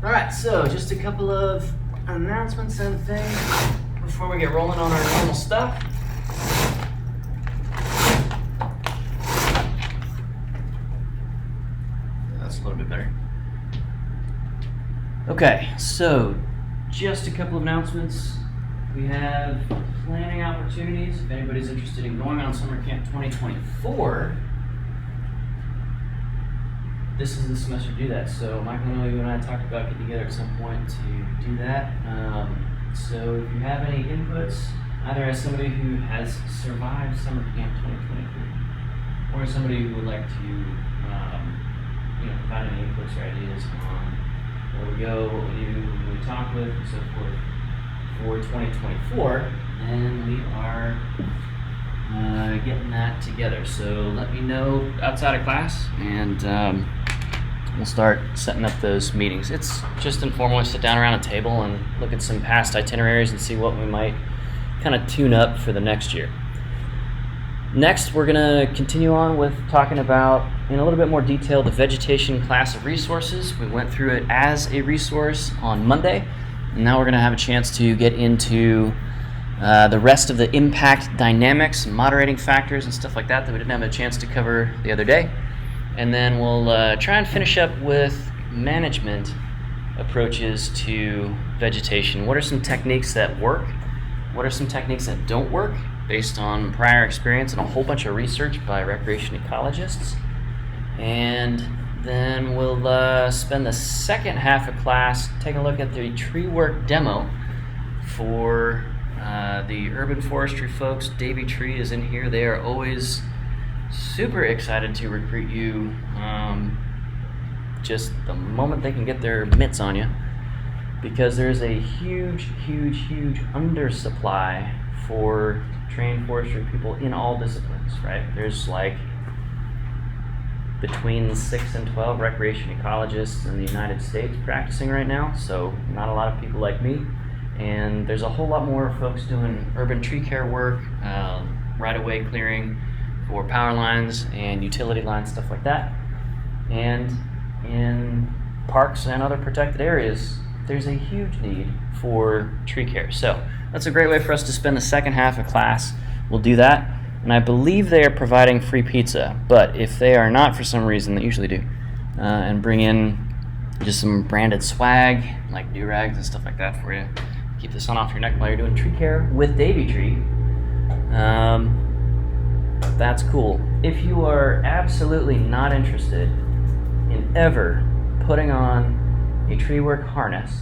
Alright, so just a couple of announcements and things before we get rolling on our normal stuff. That's a little bit better. Okay, so just a couple of announcements. We have planning opportunities. If anybody's interested in going on summer camp 2024, this is the semester to do that. So Michael, I know you and I talked about getting together at some point to do that. So if you have any inputs, either as somebody who has survived summer camp 2023, or somebody who would like to, provide any inputs or ideas on where we go, what we do, who we talk with, and so forth for 2024, then we are getting that together. So let me know outside of class, and we'll start setting up those meetings. It's just informal. Sit down around a table and look at some past itineraries and see what we might kind of tune up for the next year. Next, we're going to continue on with talking about, in a little bit more detail, the vegetation class of resources. We went through it as a resource on Monday, and now we're going to have a chance to get into the rest of the impact dynamics, moderating factors, and stuff like that we didn't have a chance to cover the other day. And then we'll try and finish up with management approaches to vegetation. What are some techniques that work? What are some techniques that don't work based on prior experience and a whole bunch of research by recreation ecologists? And then we'll spend the second half of class taking a look at the tree work demo for the urban forestry folks. Davey Tree is in here. They are always super excited to recruit you just the moment they can get their mitts on you, because there's a huge undersupply for trained forestry people in all disciplines, right? There's like between 6 and 12 recreation ecologists in the United States practicing right now, so not a lot of people like me. And there's a whole lot more folks doing urban tree care work, right-of-way clearing for power lines and utility lines, stuff like that. And in parks and other protected areas, there's a huge need for tree care. So that's a great way for us to spend the second half of class. We'll do that. And I believe they are providing free pizza, but if they are not for some reason, they usually do, and bring in just some branded swag, like do-rags and stuff like that for you. Keep this on off your neck while you're doing tree care with Davey Tree. That's cool. If you are absolutely not interested in ever putting on a tree work harness,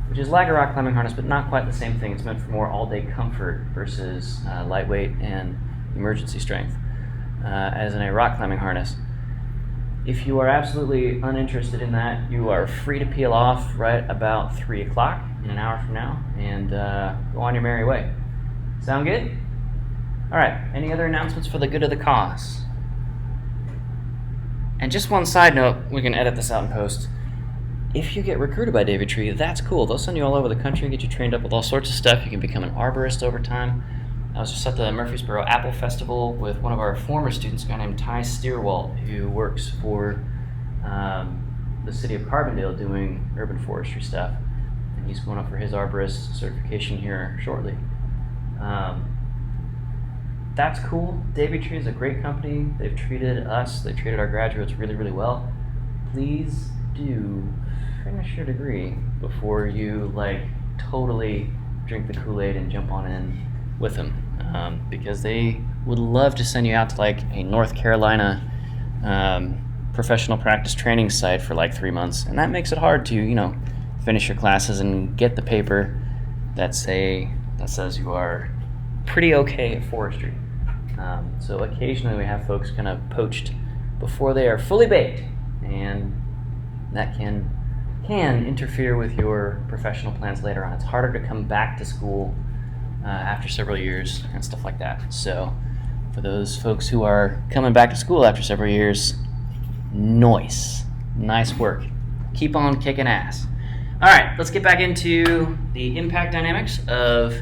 which is like a rock climbing harness, but not quite the same thing. It's meant for more all-day comfort versus lightweight and emergency strength, as in a rock climbing harness. If you are absolutely uninterested in that, you are free to peel off right about 3 o'clock in an hour from now and go on your merry way. Sound good? All right, any other announcements for the good of the cause? And just one side note, we can edit this out in post. If you get recruited by Davey Tree, that's cool. They'll send you all over the country and get you trained up with all sorts of stuff. You can become an arborist over time. I was just at the Murfreesboro Apple Festival with one of our former students, a guy named Ty Steerwalt, who works for the city of Carbondale doing urban forestry stuff. And he's going up for his arborist certification here shortly. That's cool. Davey Tree is a great company. They've treated us, they've treated our graduates really well. Please do finish your degree before you totally drink the Kool-Aid and jump on in with them, because they would love to send you out to a North Carolina professional practice training site for 3 months, and that makes it hard to finish your classes and get the paper that says you are pretty okay at forestry. So occasionally we have folks kind of poached before they are fully baked, and that can interfere with your professional plans later on. It's harder to come back to school after several years and stuff like that. So for those folks who are coming back to school after several years, nice work. Keep on kicking ass. All right, let's get back into the impact dynamics of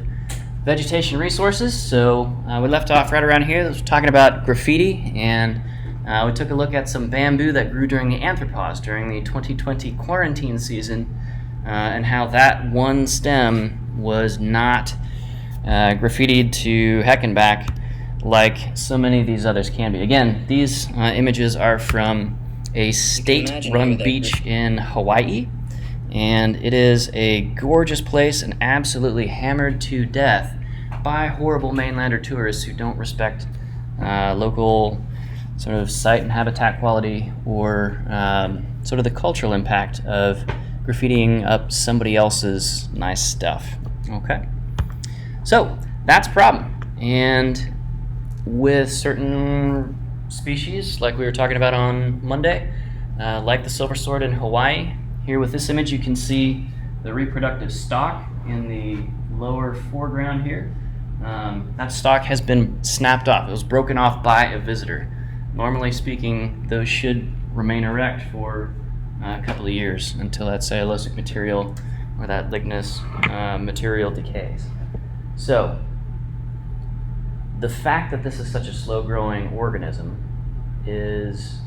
vegetation resources. So we left off right around here. I was talking about graffiti and We took a look at some bamboo that grew during the anthropause, during the 2020 quarantine season, and how that one stem was not graffitied to heck and back like so many of these others can be. Again, these images are from a state-run beach in Hawaii, and it is a gorgeous place and absolutely hammered to death by horrible mainlander tourists who don't respect local sort of site and habitat quality or sort of the cultural impact of graffitiing up somebody else's nice stuff. Okay, so that's a problem. And with certain species, like we were talking about on Monday, like the silver sword in Hawaii, here with this image you can see the reproductive stalk in the lower foreground here. That stalk has been snapped off. It was broken off by a visitor. Normally speaking, those should remain erect for a couple of years until that cellulosic material or that lignous material decays. So, the fact that this is such a slow-growing organism is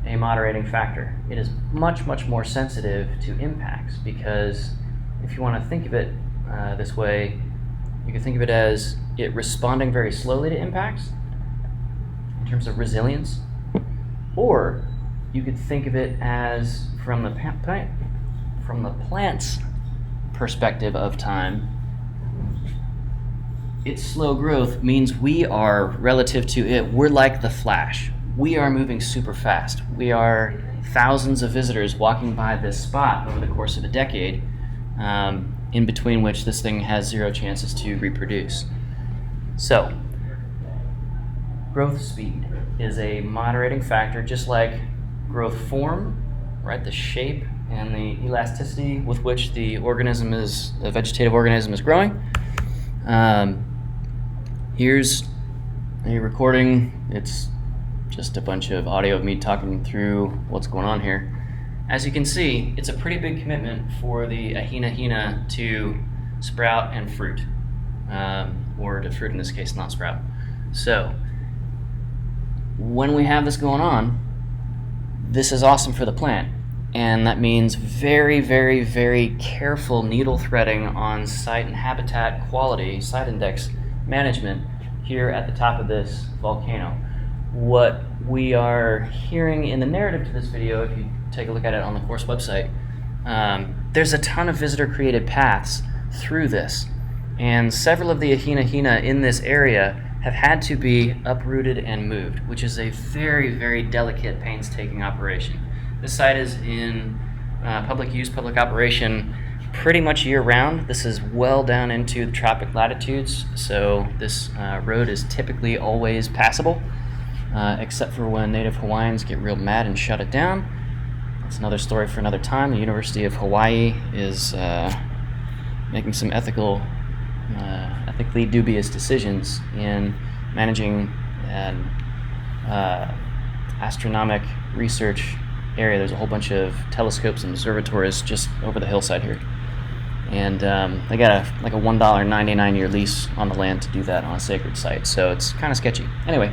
a moderating factor. It is much, much more sensitive to impacts, because if you want to think of it this way, you can think of it as it responding very slowly to impacts in terms of resilience, or you could think of it as from the plant's perspective of time. Its slow growth means we are, relative to it, we're like the Flash. We are moving super fast. We are thousands of visitors walking by this spot over the course of a decade, in between which this thing has zero chances to reproduce. So, growth speed is a moderating factor, just like growth form, right? The shape and the elasticity with which the vegetative organism is growing. Here's a recording. It's just a bunch of audio of me talking through what's going on here. As you can see, it's a pretty big commitment for the ahina to sprout and fruit, or to fruit in this case, not sprout. So, when we have this going on, this is awesome for the plant, and that means very, very, very careful needle threading on site and habitat quality, site index management here at the top of this volcano. What we are hearing in the narrative to this video, if you take a look at it on the course website, there's a ton of visitor-created paths through this, and several of the ahina in this area have had to be uprooted and moved, which is a very, very delicate, painstaking operation. This site is in public use, public operation pretty much year-round. This is well down into the tropic latitudes, so this road is typically always passable, except for when native Hawaiians get real mad and shut it down. That's another story for another time. The University of Hawaii is making some ethically dubious decisions in managing an astronomic research area. There's a whole bunch of telescopes and observatories just over the hillside here, and they got a $1.99 year lease on the land to do that on a sacred site, so it's kind of sketchy. Anyway,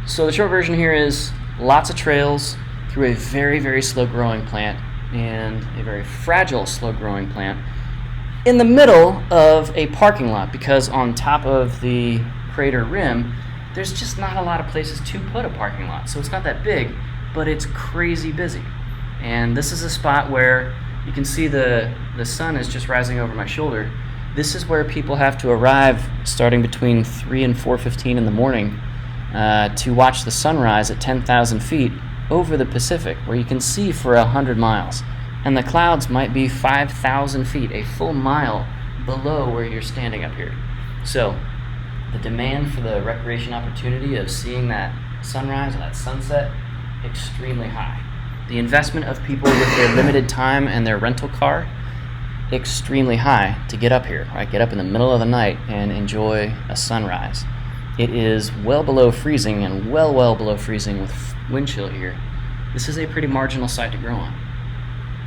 so the short version here is lots of trails through a very, very slow growing plant, and a very fragile slow growing plant in the middle of a parking lot, because on top of the crater rim there's just not a lot of places to put a parking lot. So it's not that big, but it's crazy busy. And this is a spot where you can see the sun is just rising over my shoulder. This is where people have to arrive starting between 3 and 4:15 in the morning to watch the sunrise at 10,000 feet over the Pacific, where you can see for 100 miles. And the clouds might be 5,000 feet, a full mile below where you're standing up here. So the demand for the recreation opportunity of seeing that sunrise or that sunset, extremely high. The investment of people with their limited time and their rental car, extremely high to get up here, right? Get up in the middle of the night and enjoy a sunrise. It is well below freezing, and well below freezing with wind chill here. This is a pretty marginal site to grow on,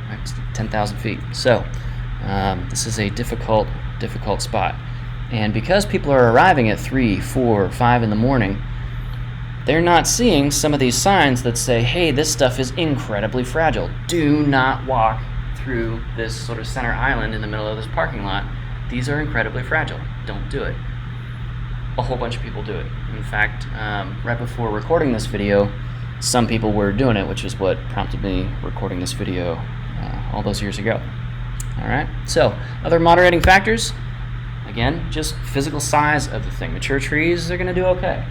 right? It's 10,000 feet. So this is a difficult spot. And because people are arriving at 3, 4, 5 in the morning, they're not seeing some of these signs that say, hey, this stuff is incredibly fragile. Do not walk through this sort of center island in the middle of this parking lot. These are incredibly fragile. Don't do it. A whole bunch of people do it. In fact, right before recording this video, some people were doing it, which is what prompted me recording this video all those years ago. All right, so other moderating factors, again, just physical size of the thing. Mature trees are going to do okay,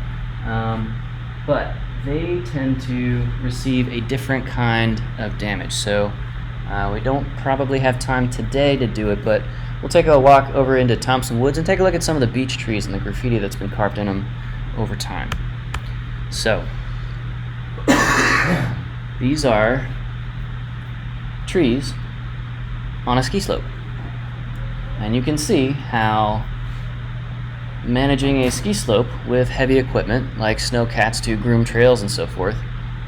but they tend to receive a different kind of damage. So we don't probably have time today to do it, but we'll take a walk over into Thompson Woods and take a look at some of the beech trees and the graffiti that's been carved in them over time. So these are trees on a ski slope, and you can see how managing a ski slope with heavy equipment like snowcats to groom trails and so forth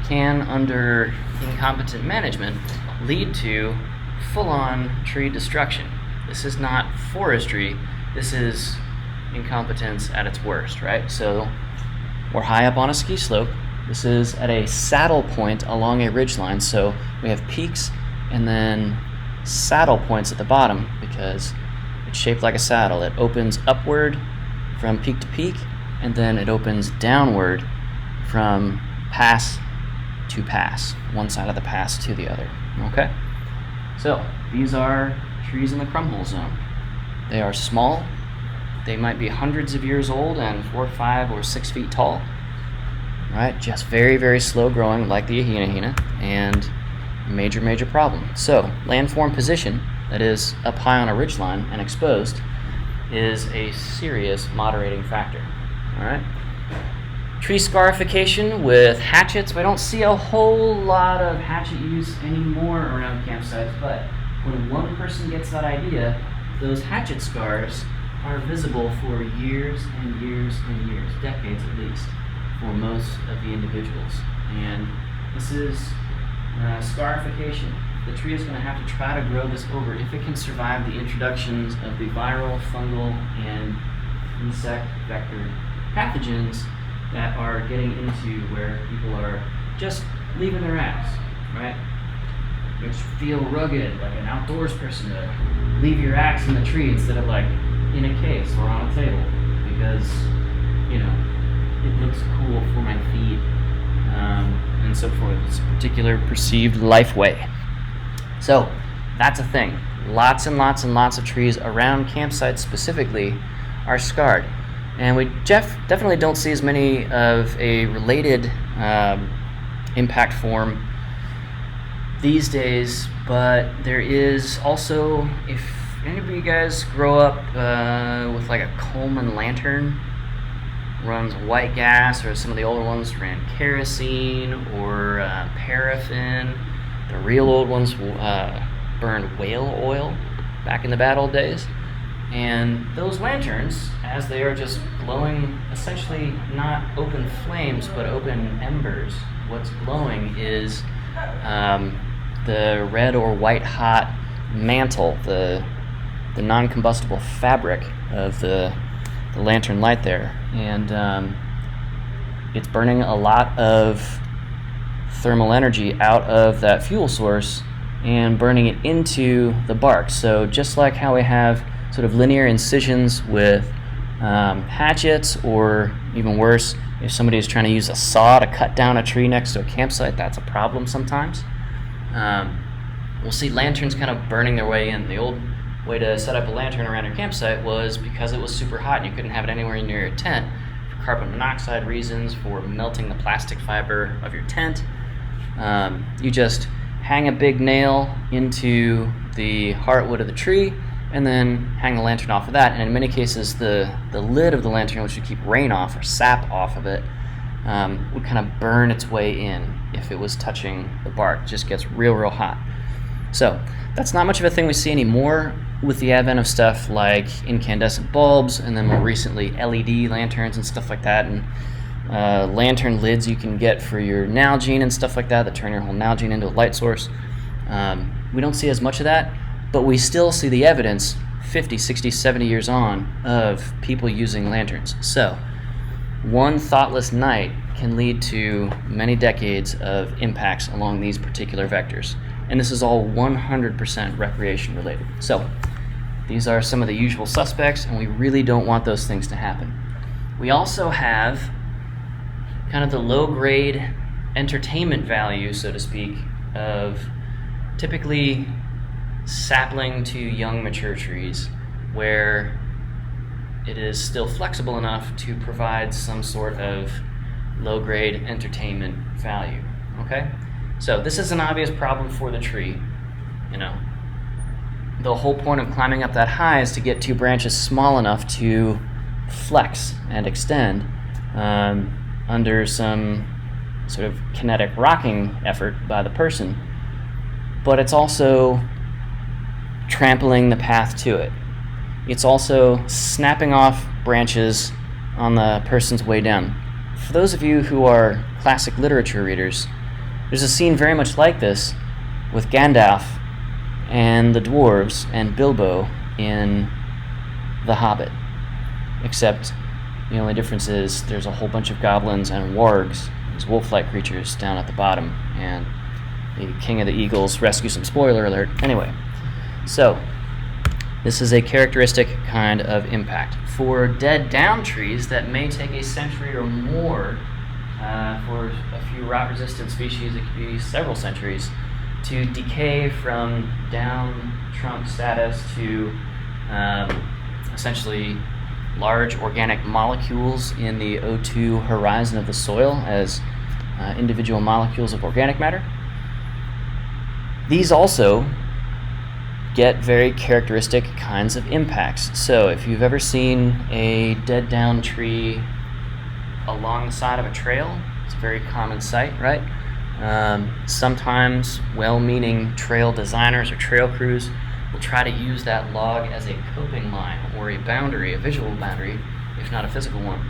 can, under incompetent management, lead to full-on tree destruction. This is not forestry, this is incompetence at its worst, right? So we're high up on a ski slope. This is at a saddle point along a ridgeline, so we have peaks and then saddle points at the bottom because it's shaped like a saddle. It opens upward from peak to peak, and then it opens downward from pass to pass, one side of the pass to the other. Okay? So these are trees in the crumhole zone. They are small. They might be hundreds of years old and 4, 5, or 6 feet tall. Right? Just very, very slow growing, like the ahina, and major problem. So landform position, that is up high on a ridgeline and exposed, is a serious moderating factor. All right. Tree scarification with hatchets. We don't see a whole lot of hatchet use anymore around campsites, but when one person gets that idea, those hatchet scars are visible for years and years and years, decades at least, for most of the individuals. And this is scarification. The tree is going to have to try to grow this over if it can survive the introductions of the viral, fungal, and insect vector pathogens that are getting into where people are just leaving their axe, right? Which feel rugged, like an outdoors person, to leave your axe in the tree instead of like in a case or on a table because, you know, it looks cool for my feet, and so forth. It's a particular perceived life way. So that's a thing. Lots and lots and lots of trees around campsites specifically are scarred. And we definitely don't see as many of a related impact form these days, but there is also, if any of you guys grow up with like a Coleman lantern, runs white gas, or some of the older ones ran kerosene or paraffin. The real old ones burned whale oil back in the bad old days. And those lanterns, as they are just glowing, essentially not open flames, but open embers, what's glowing is the red or white hot mantle, the non-combustible fabric of the lantern light there. And it's burning a lot of thermal energy out of that fuel source and burning it into the bark. So just like how we have sort of linear incisions with hatchets, or even worse, if somebody is trying to use a saw to cut down a tree next to a campsite, that's a problem sometimes. We'll see lanterns kind of burning their way in. The old way to set up a lantern around your campsite was because it was super hot and you couldn't have it anywhere near your tent, for carbon monoxide reasons, for melting the plastic fiber of your tent. You just hang a big nail into the heartwood of the tree and then hang the lantern off of that. And in many cases, the lid of the lantern, which would keep rain off or sap off of it, would kind of burn its way in if it was touching the bark. It just gets real hot. So that's not much of a thing we see anymore with the advent of stuff like incandescent bulbs, and then more recently LED lanterns and stuff like that, and lantern lids you can get for your Nalgene and stuff like that turn your whole Nalgene into a light source. We don't see as much of that, but we still see the evidence 50, 60, 70 years on of people using lanterns. So one thoughtless night can lead to many decades of impacts along these particular vectors. And this is all 100% recreation related. So these are some of the usual suspects, and we really don't want those things to happen. We also have kind of the low-grade entertainment value, so to speak, of typically sapling to young mature trees, where it is still flexible enough to provide some sort of low-grade entertainment value. Okay? So this is an obvious problem for the tree. The whole point of climbing up that high is to get two branches small enough to flex and extend under some sort of kinetic rocking effort by the person. But it's also trampling the path to it. It's also snapping off branches on the person's way down. For those of you who are classic literature readers, there's a scene very much like this with Gandalf and the dwarves and Bilbo in The Hobbit. Except the only difference is there's a whole bunch of goblins and wargs, these wolf-like creatures, down at the bottom, and the King of the Eagles rescues them. Spoiler alert. Anyway, so this is a characteristic kind of impact. For dead down trees that may take a century or more, for a few rot-resistant species, it could be several centuries, to decay from down trunk status to essentially large organic molecules in the O2 horizon of the soil as individual molecules of organic matter. These also get very characteristic kinds of impacts. So if you've ever seen a dead down tree along the side of a trail, it's a very common sight, right? Sometimes well-meaning trail designers or trail crews will try to use that log as a coping line or a boundary, a visual boundary, if not a physical one,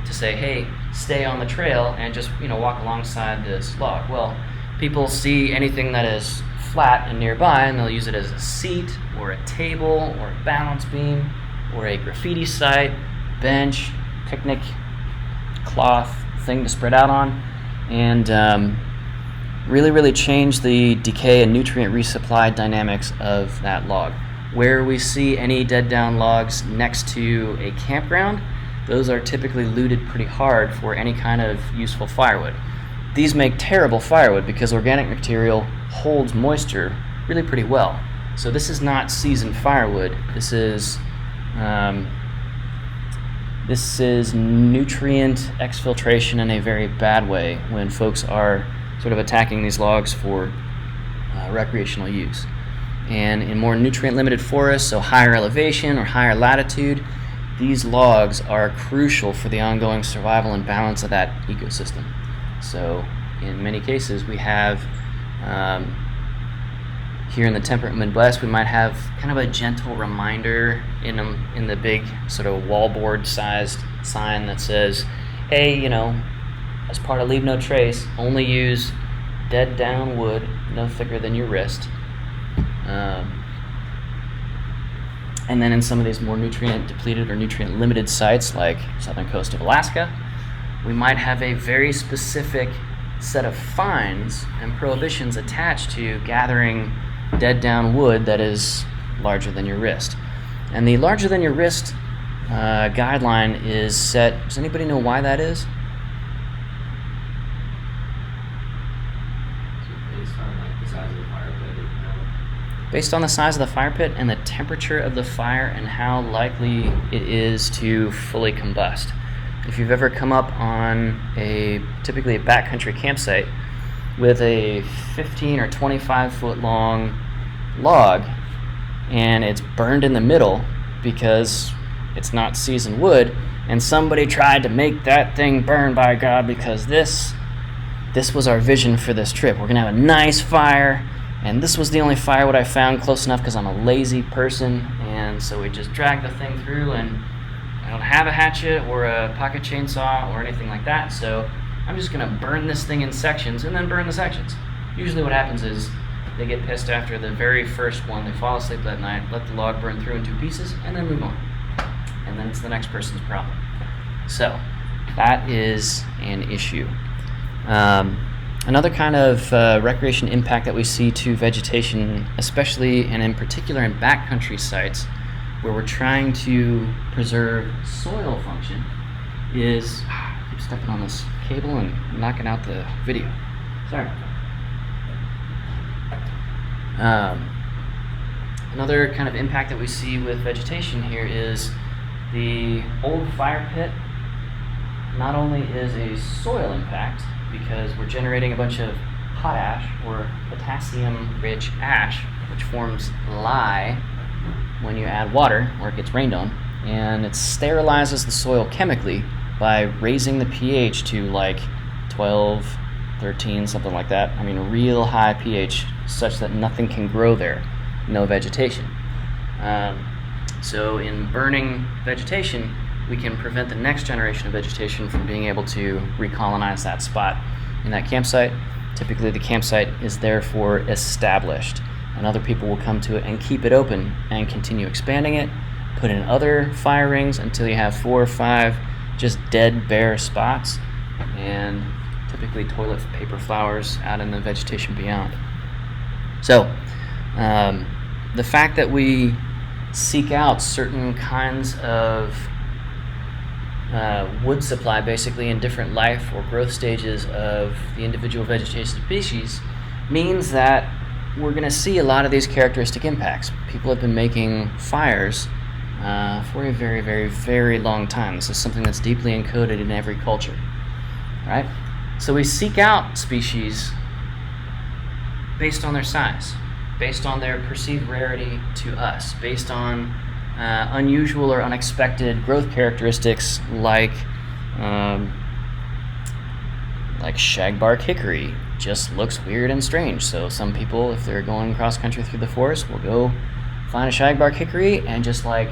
to say, hey, stay on the trail and just walk alongside this log. Well, people see anything that is flat and nearby, and they'll use it as a seat or a table or a balance beam or a graffiti site, bench, picnic cloth thing to spread out on, and really change the decay and nutrient resupply dynamics of that log. Where we see any dead down logs next to a campground, those are typically looted pretty hard for any kind of useful firewood. These make terrible firewood because organic material holds moisture really pretty well. So this is not seasoned firewood. This is nutrient exfiltration in a very bad way when folks are sort of attacking these logs for recreational use. And in more nutrient-limited forests, so higher elevation or higher latitude, these logs are crucial for the ongoing survival and balance of that ecosystem. So in many cases, we have here in the temperate Midwest, we might have kind of a gentle reminder in the big sort of wallboard-sized sign that says, hey, as part of Leave No Trace, only use dead down wood no thicker than your wrist. And then in some of these more nutrient-depleted or nutrient-limited sites like southern coast of Alaska, we might have a very specific set of fines and prohibitions attached to gathering dead down wood that is larger than your wrist. And the larger than your wrist guideline is set. Does anybody know why that is? Based on the size of the fire pit and the temperature of the fire and how likely it is to fully combust. If you've ever come up on typically a backcountry campsite with a 15 or 25 foot long log and it's burned in the middle because it's not seasoned wood, and somebody tried to make that thing burn, by God, because this was our vision for this trip. We're gonna have a nice fire, and this was the only firewood I found close enough because I'm a lazy person, and so we just dragged the thing through, and I don't have a hatchet or a pocket chainsaw or anything like that, so I'm just gonna burn this thing in sections and then burn the sections. Usually what happens is they get pissed after the very first one, they fall asleep that night, let the log burn through in 2 pieces, and then move on. And then it's the next person's problem. So, that is an issue. Another kind of recreation impact that we see to vegetation, especially and in particular in backcountry sites where we're trying to preserve soil function, is I keep stepping on this cable and knocking out the video. Sorry. Another kind of impact that we see with vegetation here is the old fire pit not only is a soil impact because we're generating a bunch of potash or potassium-rich ash, which forms lye when you add water or it gets rained on, and it sterilizes the soil chemically by raising the pH to like 12, 13, something like that. I mean, a real high pH such that nothing can grow there, no vegetation. So in burning vegetation, we can prevent the next generation of vegetation from being able to recolonize that spot in that campsite. Typically the campsite is therefore established, and other people will come to it and keep it open and continue expanding it, put in other fire rings until you have 4 or 5 just dead, bare spots, and typically toilet paper flowers out in the vegetation beyond. So the fact that we seek out certain kinds of wood supply basically in different life or growth stages of the individual vegetation species means that we're going to see a lot of these characteristic impacts. People have been making fires for a very, very, very long time. This is something that's deeply encoded in every culture, right? So we seek out species based on their size, based on their perceived rarity to us, based on unusual or unexpected growth characteristics like shagbark hickory just looks weird and strange. So some people, if they're going cross country through the forest, will go find a shagbark hickory and just like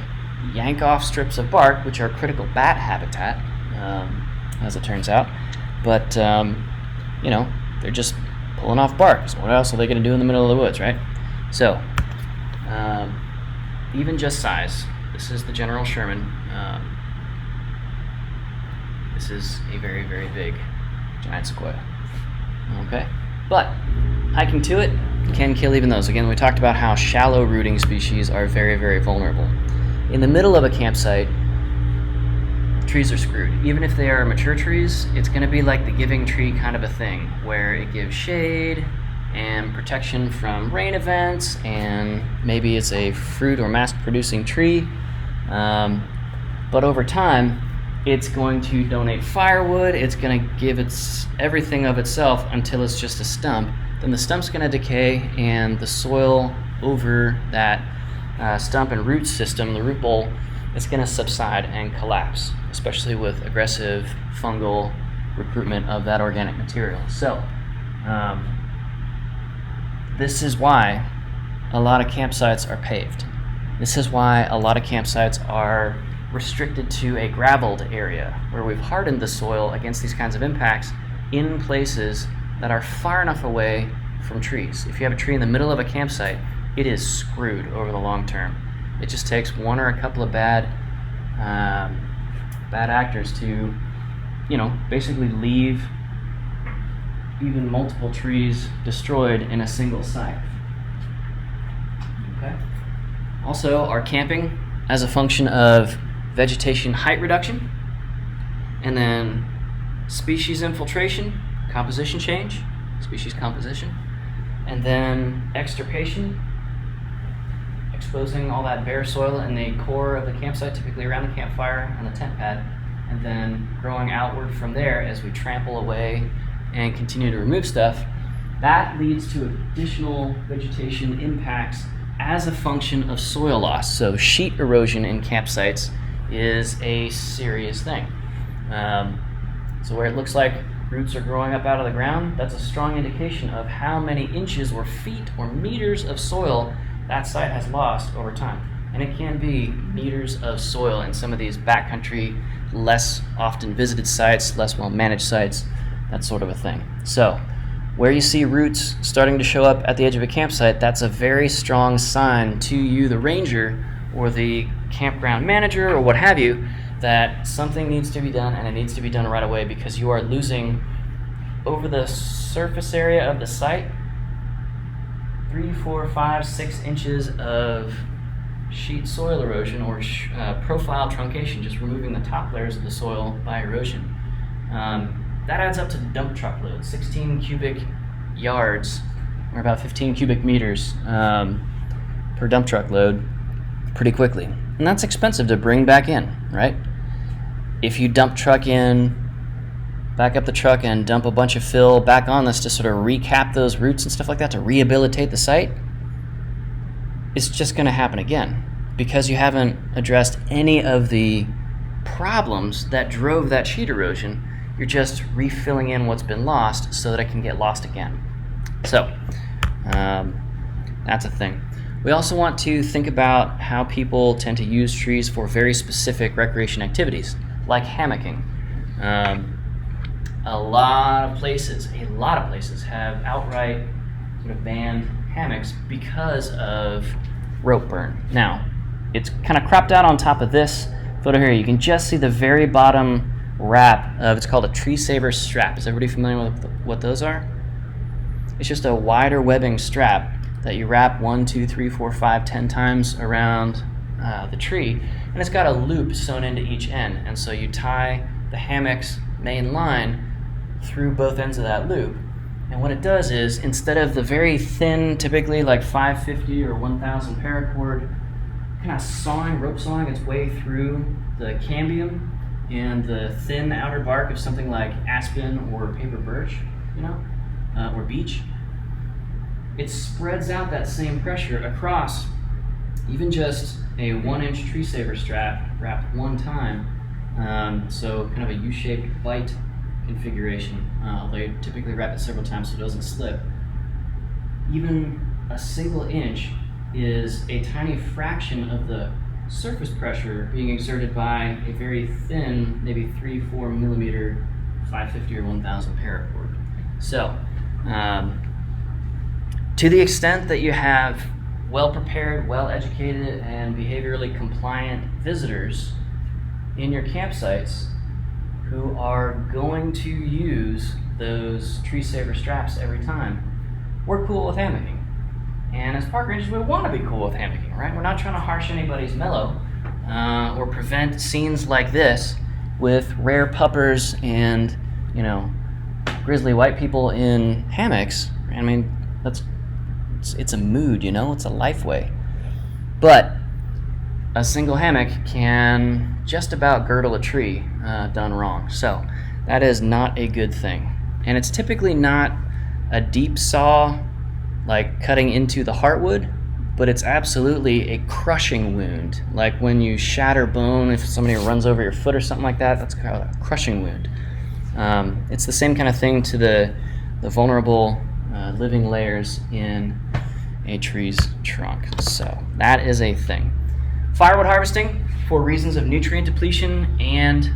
yank off strips of bark, which are critical bat habitat, as it turns out. But you know, they're just pulling off bark. So what else are they going to do in the middle of the woods, right? So even just size. This is the General Sherman. This is a very, very big giant sequoia. Okay, but hiking to it can kill even those. Again, we talked about how shallow rooting species are very, very vulnerable. In the middle of a campsite, trees are screwed. Even if they are mature trees, it's going to be like the giving tree kind of a thing, where it gives shade and protection from rain events, and maybe it's a fruit or mass-producing tree. But over time, it's going to donate firewood, it's going to give its everything of itself until it's just a stump. Then the stump's going to decay, and the soil over that stump and root system, the root bowl, is going to subside and collapse, especially with aggressive fungal recruitment of that organic material. So, this is why a lot of campsites are paved. This is why a lot of campsites are restricted to a graveled area where we've hardened the soil against these kinds of impacts in places that are far enough away from trees. If you have a tree in the middle of a campsite, it is screwed over the long term. It just takes one or a couple of bad actors to, you know, basically leave even multiple trees destroyed in a single site. Okay. Also, our camping as a function of vegetation height reduction, and then species infiltration, composition change, species composition, and then extirpation, exposing all that bare soil in the core of the campsite, typically around the campfire and the tent pad, and then growing outward from there as we trample away and continue to remove stuff. That leads to additional vegetation impacts as a function of soil loss. So sheet erosion in campsites is a serious thing. So where it looks like roots are growing up out of the ground, that's a strong indication of how many inches or feet or meters of soil that site has lost over time. And it can be meters of soil in some of these backcountry, less often visited sites, less well-managed sites, that sort of a thing. So where you see roots starting to show up at the edge of a campsite, that's a very strong sign to you, the ranger or the campground manager or what have you, that something needs to be done, and it needs to be done right away, because you are losing over the surface area of the site 3, 4, 5, 6 inches of sheet soil erosion, or profile truncation, just removing the top layers of the soil by erosion. That adds up to dump truck load, 16 cubic yards, or about 15 cubic meters per dump truck load pretty quickly. And that's expensive to bring back in, right? If you dump truck in, back up the truck and dump a bunch of fill back on this to sort of recap those roots and stuff like that, to rehabilitate the site, it's just going to happen again, because you haven't addressed any of the problems that drove that sheet erosion. You're just refilling in what's been lost so that it can get lost again. So that's a thing. We also want to think about how people tend to use trees for very specific recreation activities, like hammocking. A lot of places have outright sort of banned hammocks because of rope burn. Now, it's kind of cropped out on top of this photo here. You can just see the very bottom wrap of, it's called a tree saver strap. Is everybody familiar with what those are? It's just a wider webbing strap that you wrap 1, 2, 3, 4, 5, 10 times around the tree, and it's got a loop sewn into each end, and so you tie the hammock's main line through both ends of that loop. And what it does is, instead of the very thin, typically like 550 or 1000 paracord, kind of rope sawing its way through the cambium and the thin outer bark of something like aspen or paper birch, or beech, it spreads out that same pressure across even just a 1-inch tree saver strap wrapped one time. So kind of a U-shaped bite configuration. They typically wrap it several times so it doesn't slip. Even a single inch is a tiny fraction of the surface pressure being exerted by a very thin, maybe 3-4 millimeter 550 or 1000 paracord. So, to the extent that you have well-prepared, well-educated, and behaviorally compliant visitors in your campsites who are going to use those tree saver straps every time, we're cool with hammocking. And as park rangers, we want to be cool with hammocking, right? We're not trying to harsh anybody's mellow or prevent scenes like this with rare puppers and, grizzly white people in hammocks. I mean, it's a mood, it's a life way. But a single hammock can just about girdle a tree done wrong. So that is not a good thing. And it's typically not a deep saw like cutting into the heartwood, but it's absolutely a crushing wound. Like when you shatter bone, if somebody runs over your foot or something like that, that's called a crushing wound. It's the same kind of thing to the vulnerable living layers in a tree's trunk. So that is a thing. Firewood harvesting for reasons of nutrient depletion and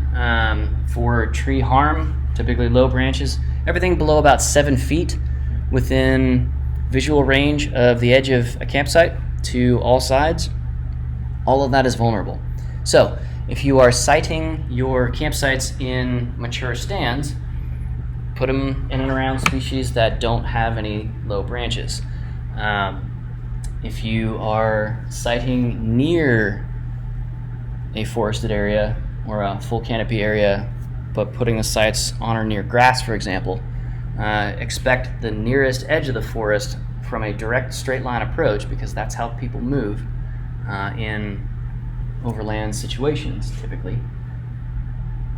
for tree harm, typically low branches, everything below about 7 feet within visual range of the edge of a campsite to all sides, all of that is vulnerable. So if you are siting your campsites in mature stands, put them in and around species that don't have any low branches. If you are siting near a forested area or a full canopy area, but putting the sites on or near grass, for example, expect the nearest edge of the forest from a direct straight line approach, because that's how people move in overland situations typically.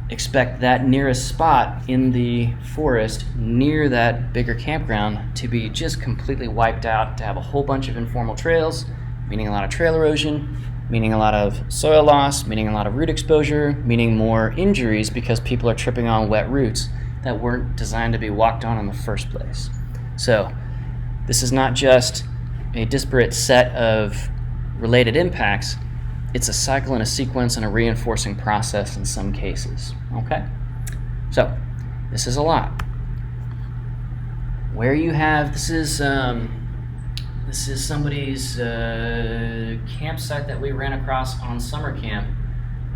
Expect that nearest spot in the forest near that bigger campground to be just completely wiped out, to have a whole bunch of informal trails, meaning a lot of trail erosion, meaning a lot of soil loss, meaning a lot of root exposure, meaning more injuries because people are tripping on wet roots that weren't designed to be walked on in the first place. So this is not just a disparate set of related impacts, it's a cycle and a sequence and a reinforcing process in some cases, okay? So this is a lot. Where you have, this is somebody's campsite that we ran across on summer camp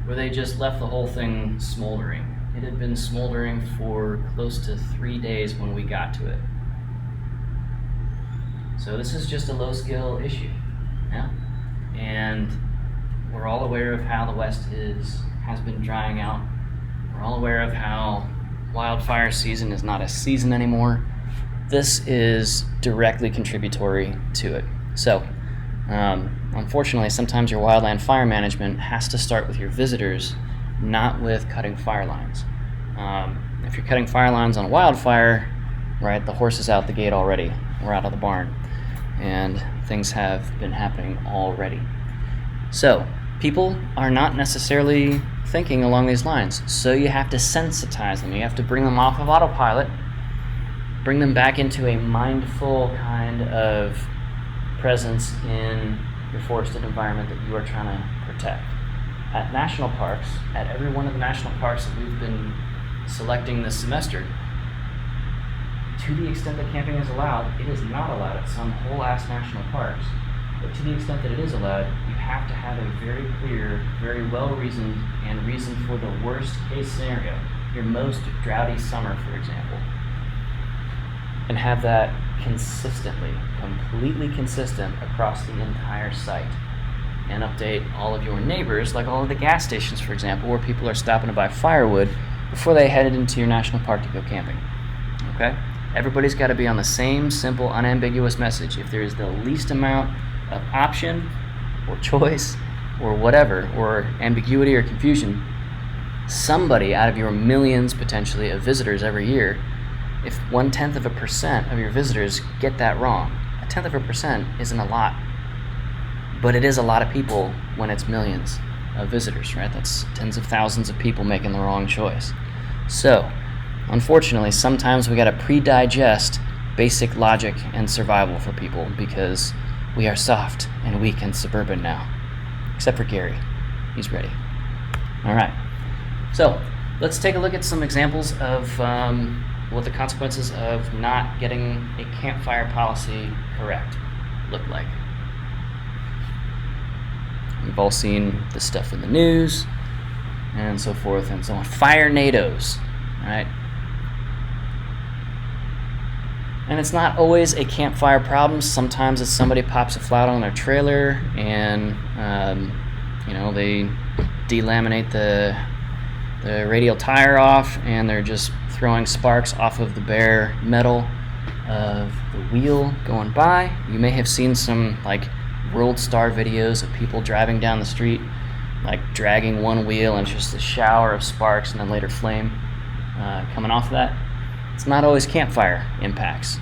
where they just left the whole thing smoldering. It had been smoldering for close to 3 days when we got to it. So this is just a low-scale issue, yeah? And we're all aware of how the West has been drying out. We're all aware of how wildfire season is not a season anymore. This is directly contributory to it. So, unfortunately, sometimes your wildland fire management has to start with your visitors, not with cutting fire lines. If you're cutting fire lines on a wildfire, right, the horse is out the gate already. We're out of the barn. And things have been happening already. So, people are not necessarily thinking along these lines. So you have to sensitize them. You have to bring them off of autopilot, bring them back into a mindful kind of presence in your forested environment that you are trying to protect. At national parks, at every one of the national parks that we've been selecting this semester, to the extent that camping is allowed, it is not allowed at some whole-ass national parks. But to the extent that it is allowed, you have to have a very clear, very well-reasoned, and reason for the worst-case scenario, your most droughty summer, for example, and have that consistently, completely consistent across the entire site. And update all of your neighbors, like all of the gas stations, for example, where people are stopping to buy firewood before they head into your national park to go camping. Okay? Everybody's got to be on the same simple, unambiguous message. If there is the least amount of option or choice or whatever, or ambiguity or confusion, somebody out of your millions potentially of visitors every year, if 0.1% of your visitors get that wrong, 0.1% isn't a lot, but it is a lot of people when it's millions of visitors, right? That's tens of thousands of people making the wrong choice. So, unfortunately, sometimes we gotta pre-digest basic logic and survival for people because we are soft and weak and suburban now. Except for Gary. He's ready. All right. So, let's take a look at some examples of what the consequences of not getting a campfire policy correct look like. We've all seen this stuff in the news and so forth and so on. Fire NATOs, right? And it's not always a campfire problem. Sometimes it's somebody pops a flat on their trailer and, they delaminate the radial tire off and they're just throwing sparks off of the bare metal of the wheel going by. You may have seen some world star videos of people driving down the street, dragging one wheel and just a shower of sparks and then later flame coming off of that. It's not always campfire impacts,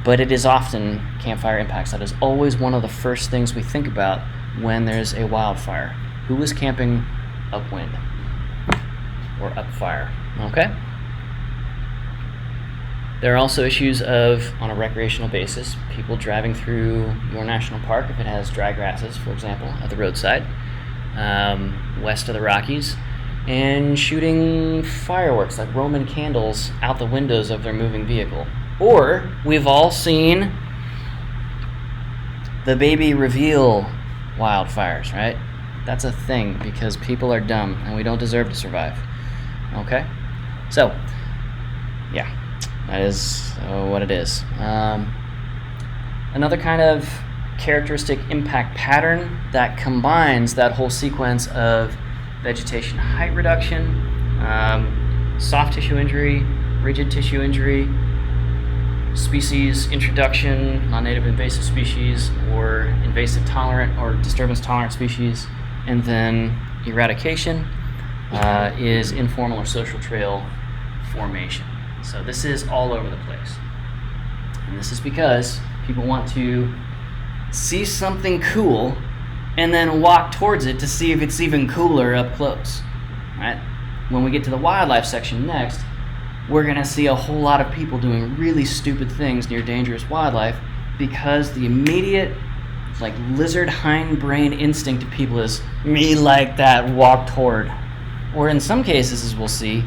but it is often campfire impacts. That is always one of the first things we think about when there's a wildfire. Who was camping upwind or upfire? Okay? There are also issues of, on a recreational basis, people driving through your national park, if it has dry grasses, for example, at the roadside, west of the Rockies, and shooting fireworks like Roman candles out the windows of their moving vehicle. Or we've all seen the baby reveal wildfires, right? That's a thing because people are dumb and we don't deserve to survive. Okay? So, yeah, that is what it is. Another kind of characteristic impact pattern that combines that whole sequence of vegetation height reduction, soft tissue injury, rigid tissue injury, species introduction, non-native invasive species, or invasive tolerant or disturbance tolerant species, and then eradication is informal or social trail formation. So this is all over the place. And this is because people want to see something cool and then walk towards it to see if it's even cooler up close, right? When we get to the wildlife section next, we're gonna see a whole lot of people doing really stupid things near dangerous wildlife because the immediate lizard hindbrain instinct of people is, me like that, walk toward. Or in some cases, as we'll see,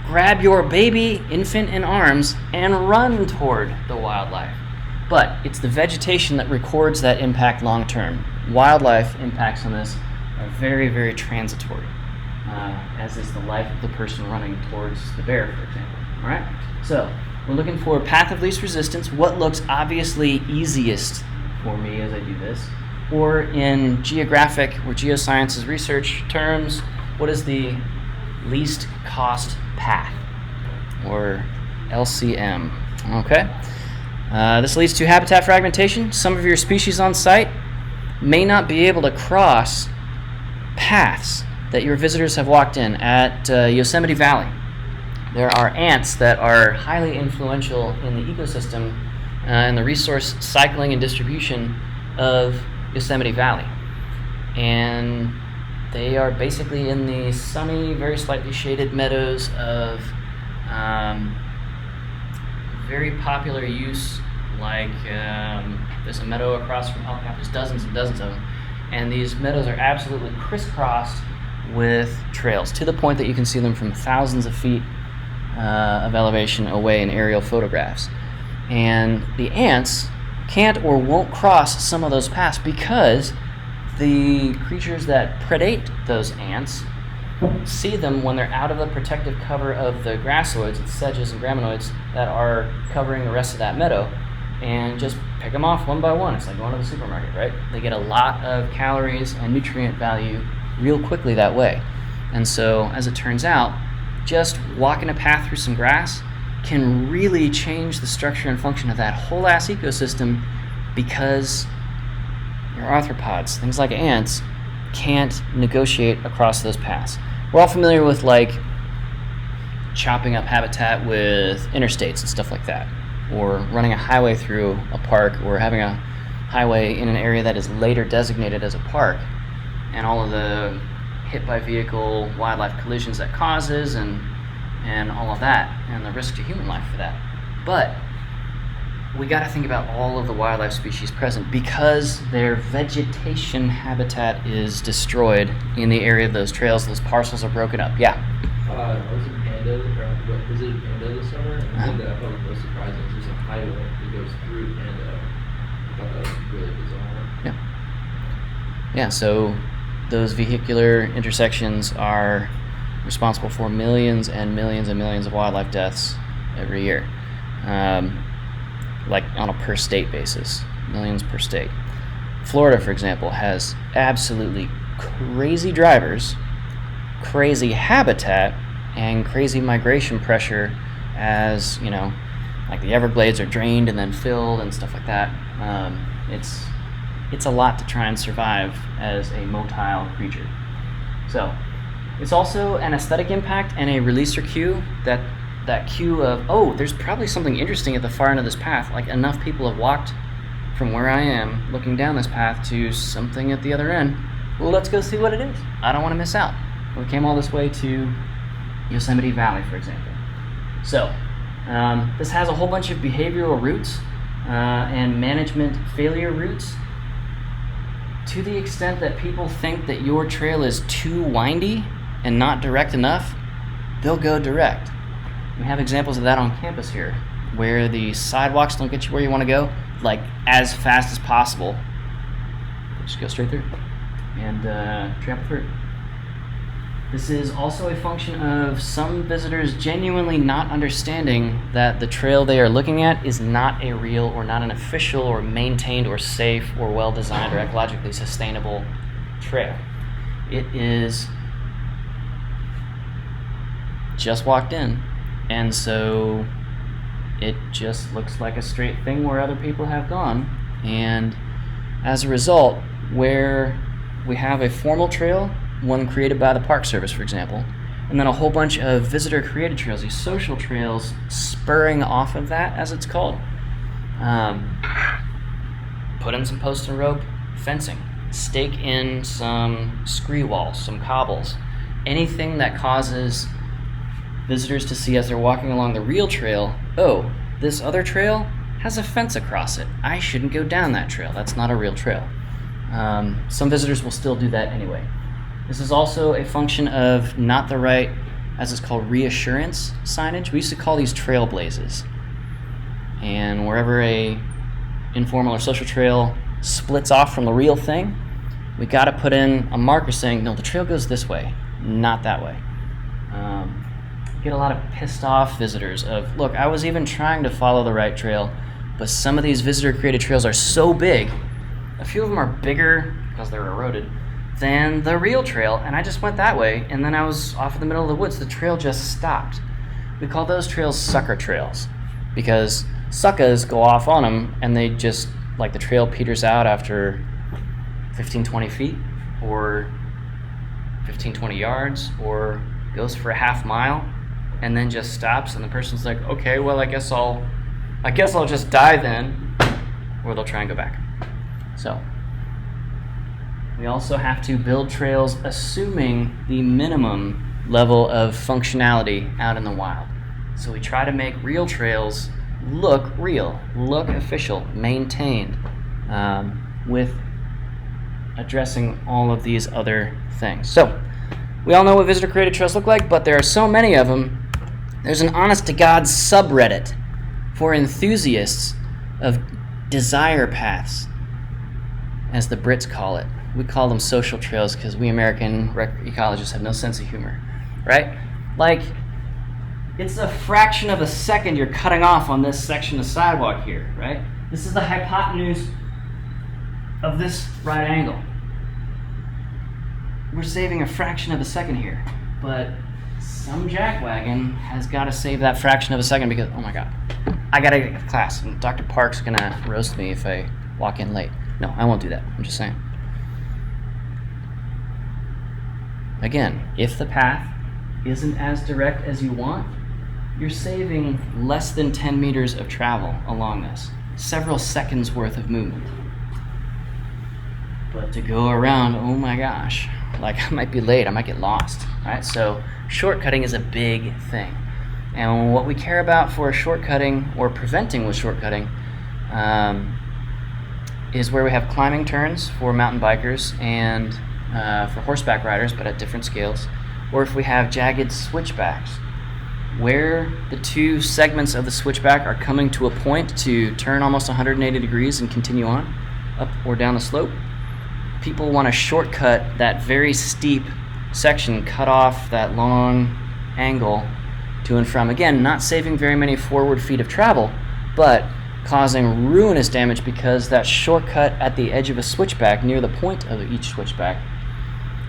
grab your baby infant in arms and run toward the wildlife. But it's the vegetation that records that impact long term. Wildlife impacts on this are very, very transitory. as is the life of the person running towards the bear, for example. All right? So we're looking for path of least resistance, what looks obviously easiest for me as I do this, or in geographic or geosciences research terms, what is the least cost path, or LCM. Okay? This leads to habitat fragmentation. Some of your species on site may not be able to cross paths that your visitors have walked in. At Yosemite Valley, there are ants that are highly influential in the ecosystem and the resource cycling and distribution of Yosemite Valley. And they are basically in the sunny, very slightly shaded meadows of very popular use, like there's a meadow across from El Cap. There's dozens and dozens of them. And these meadows are absolutely crisscrossed with trails, to the point that you can see them from thousands of feet of elevation away in aerial photographs. And the ants can't or won't cross some of those paths because the creatures that predate those ants see them when they're out of the protective cover of the grassoids, the sedges and graminoids that are covering the rest of that meadow, and just pick them off one by one. It's like going to the supermarket, right? They get a lot of calories and nutrient value real quickly that way. And so, as it turns out, just walking a path through some grass can really change the structure and function of that whole ass ecosystem, because your arthropods, things like ants, can't negotiate across those paths. We're all familiar with like chopping up habitat with interstates and stuff like that, or running a highway through a park, or having a highway in an area that is later designated as a park, and all of the hit by vehicle wildlife collisions that causes, and all of that, and the risk to human life for that. But we got to think about all of the wildlife species present, because their vegetation habitat is destroyed in the area of those trails. Those parcels are broken up. Yeah? I was in Panda, or visited Panda this summer, and the thing that I thought was most surprising is there's a highway that goes through Panda. I thought that was really bizarre. Yeah. Yeah, so those vehicular intersections are responsible for millions and millions and millions of wildlife deaths every year. Like on a per state basis, millions per state. Florida, for example, has absolutely crazy drivers, crazy habitat, and crazy migration pressure as, you know, like the Everglades are drained and then filled and stuff like that. It's a lot to try and survive as a motile creature. So it's also an aesthetic impact and a releaser cue, that cue of, oh, there's probably something interesting at the far end of this path. Like, enough people have walked from where I am looking down this path to something at the other end. Well, let's go see what it is. I don't want to miss out. We came all this way to Yosemite Valley, for example. So this has a whole bunch of behavioral roots and management failure roots. To the extent that people think that your trail is too windy and not direct enough, they'll go direct. We have examples of that on campus here, where the sidewalks don't get you where you want to go, like as fast as possible. Just go straight through and trample through. This is also a function of some visitors genuinely not understanding that the trail they are looking at is not a real, or not an official or maintained or safe or well-designed or ecologically sustainable trail. It is just walked in, and so it just looks like a straight thing where other people have gone. And as a result, where we have a formal trail, one created by the Park Service, for example, and then a whole bunch of visitor-created trails, these social trails spurring off of that, as it's called. Put in some post and rope fencing, stake in some scree walls, some cobbles, anything that causes visitors to see as they're walking along the real trail, oh, this other trail has a fence across it. I shouldn't go down that trail. That's not a real trail. Some visitors will still do that anyway. This is also a function of not the right, as it's called, reassurance signage. We used to call these trailblazes. And wherever a informal or social trail splits off from the real thing, we got to put in a marker saying, no, the trail goes this way. Not that way. Get a lot of pissed off visitors of, look, I was even trying to follow the right trail, but some of these visitor-created trails are so big, a few of them are bigger, because they're eroded, than the real trail, and I just went that way, and then I was off in the middle of the woods. The trail just stopped. We call those trails sucker trails, because suckers go off on them, and they just, like, the trail peters out after 15, 20 feet, or 15, 20 yards, or goes for a half mile, and then just stops, and the person's like, okay, well, I guess I'll just die then, or they'll try and go back. So we also have to build trails assuming the minimum level of functionality out in the wild. So we try to make real trails look real, look official, maintained, with addressing all of these other things. So we all know what visitor-created trails look like, but there are so many of them. There's an honest-to-God subreddit for enthusiasts of desire paths, as the Brits call it. We call them social trails because we American ecologists have no sense of humor, right? Like, it's a fraction of a second you're cutting off on this section of sidewalk here, right? This is the hypotenuse of this right angle. We're saving a fraction of a second here, but some jackwagon has got to save that fraction of a second because, oh my God, I got to get to class, and Dr. Park's going to roast me if I walk in late. No, I won't do that. I'm just saying. Again, if the path isn't as direct as you want, you're saving less than 10 meters of travel along this. Several seconds worth of movement. But to go around, oh my gosh, like I might be late, I might get lost. Right? So shortcutting is a big thing. And what we care about for shortcutting or preventing with shortcutting is where we have climbing turns for mountain bikers and for horseback riders, but at different scales, or if we have jagged switchbacks, where the two segments of the switchback are coming to a point to turn almost 180 degrees and continue on, up or down the slope. People want to shortcut that very steep section, cut off that long angle to and from. Again, not saving very many forward feet of travel, but causing ruinous damage because that shortcut at the edge of a switchback, near the point of each switchback,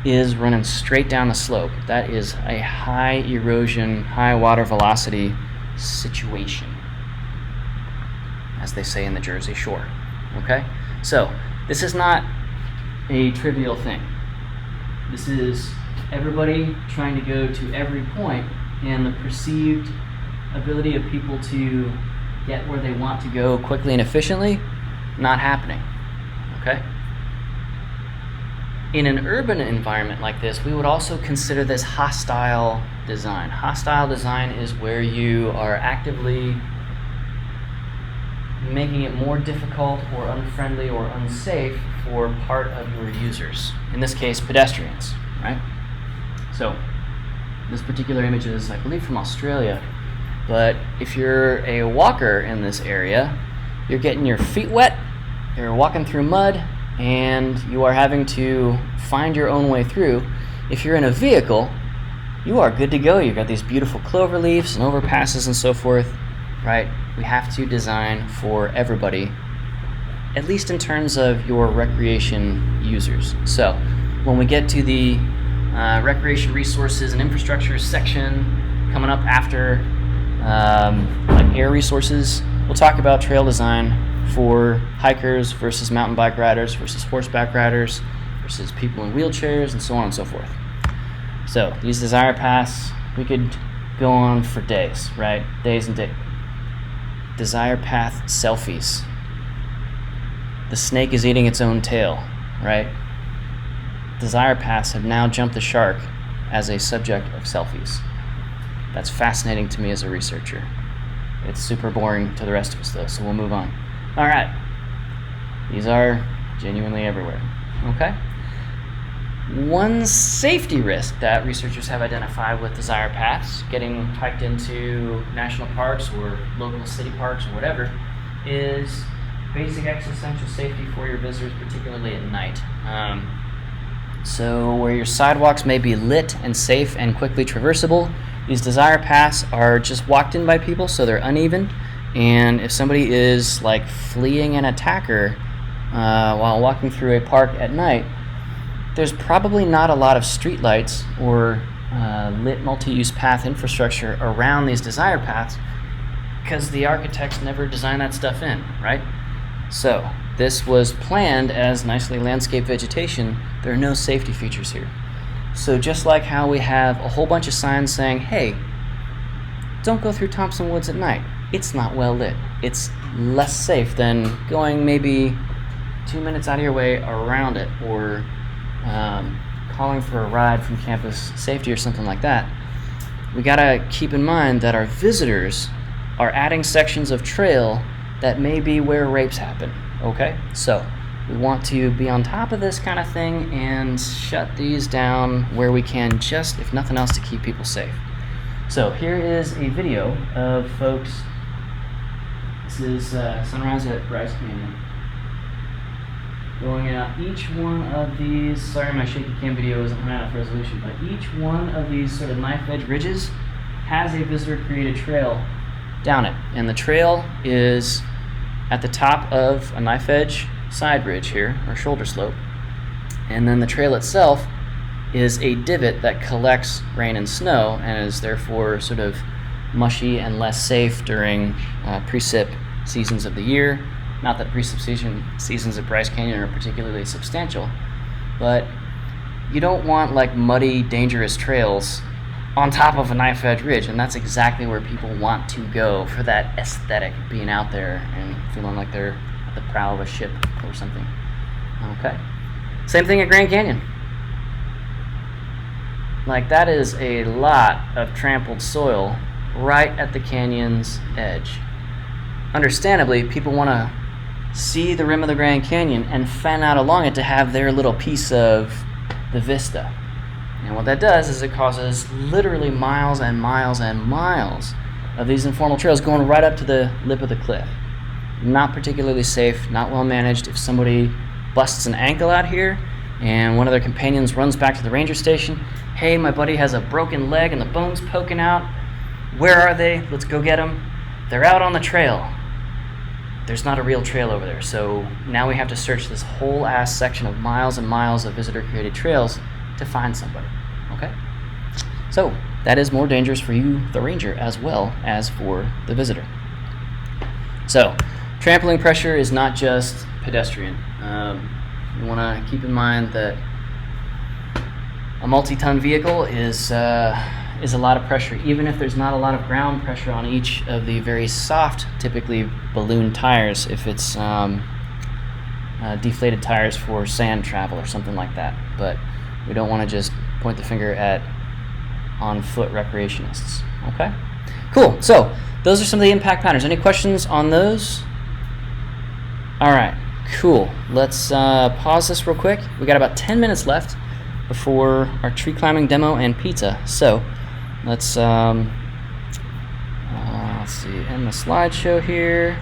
is running straight down the slope. That is a high erosion, high water velocity situation, as they say in the Jersey Shore. Okay? So, this is not a trivial thing. This is everybody trying to go to every point, and the perceived ability of people to get where they want to go quickly and efficiently, not happening. Okay? In an urban environment like this, we would also consider this hostile design. Hostile design is where you are actively making it more difficult or unfriendly or unsafe for part of your users. In this case, pedestrians, right? So, this particular image is, I believe, from Australia. But if you're a walker in this area, you're getting your feet wet, you're walking through mud, and you are having to find your own way through. If you're in a vehicle, you are good to go. You've got these beautiful clover leaves and overpasses and so forth, right? We have to design for everybody, at least in terms of your recreation users. So when we get to the recreation resources and infrastructure section coming up after like air resources, we'll talk about trail design for hikers versus mountain bike riders versus horseback riders versus people in wheelchairs and so on and so forth. So these desire paths, we could go on for days, right? Days and days. Desire path selfies. The snake is eating its own tail, right? Desire paths have now jumped the shark as a subject of selfies. That's fascinating to me as a researcher. It's super boring to the rest of us though, so we'll move on. All right, these are genuinely everywhere, okay? One safety risk that researchers have identified with desire paths, getting hiked into national parks or local city parks or whatever, is basic existential safety for your visitors, particularly at night. So where your sidewalks may be lit and safe and quickly traversable, these desire paths are just walked in by people, so they're uneven. And if somebody is like fleeing an attacker while walking through a park at night, there's probably not a lot of streetlights or lit multi-use path infrastructure around these desire paths because the architects never designed that stuff in, right? So this was planned as nicely landscaped vegetation. There are no safety features here. So just like how we have a whole bunch of signs saying, hey, don't go through Thompson Woods at night. It's not well lit. It's less safe than going maybe 2 minutes out of your way around it, or calling for a ride from campus safety or something like that. We gotta keep in mind that our visitors are adding sections of trail that may be where rapes happen, okay? So we want to be on top of this kind of thing and shut these down where we can, just if nothing else, to keep people safe. So here is a video of folks. This is sunrise at Bryce Canyon. Going out each one of these, sorry my shaky cam video isn't high enough resolution, but each one of these sort of knife edge ridges has a visitor created trail down it. And the trail is at the top of a knife edge side ridge here, or shoulder slope. And then the trail itself is a divot that collects rain and snow and is therefore sort of mushy and less safe during precip seasons of the year. Not that precip seasons at Bryce Canyon are particularly substantial, but you don't want like muddy, dangerous trails on top of a knife edge ridge, and that's exactly where people want to go for that aesthetic, being out there and feeling like they're at the prow of a ship or something. Okay. Same thing at Grand Canyon. Like, that is a lot of trampled soil right at the canyon's edge. Understandably, people want to see the rim of the Grand Canyon and fan out along it to have their little piece of the vista. And what that does is it causes literally miles and miles and miles of these informal trails going right up to the lip of the cliff. Not particularly safe, not well managed. If somebody busts an ankle out here and one of their companions runs back to the ranger station, hey, my buddy has a broken leg and the bone's poking out. Where are they? Let's go get them. They're out on the trail. There's not a real trail over there, so now we have to search this whole ass section of miles and miles of visitor-created trails to find somebody, okay? So that is more dangerous for you, the ranger, as well as for the visitor. So trampling pressure is not just pedestrian. You want to keep in mind that a multi-ton vehicle is a lot of pressure, even if there's not a lot of ground pressure on each of the very soft, typically balloon tires, if it's deflated tires for sand travel or something like that. But we don't want to just point the finger at on-foot recreationists. Okay? Cool. So those are some of the impact patterns. Any questions on those? All right. Cool. Let's pause this real quick. We got about 10 minutes left before our tree climbing demo and pizza. So let's see, end the slideshow here.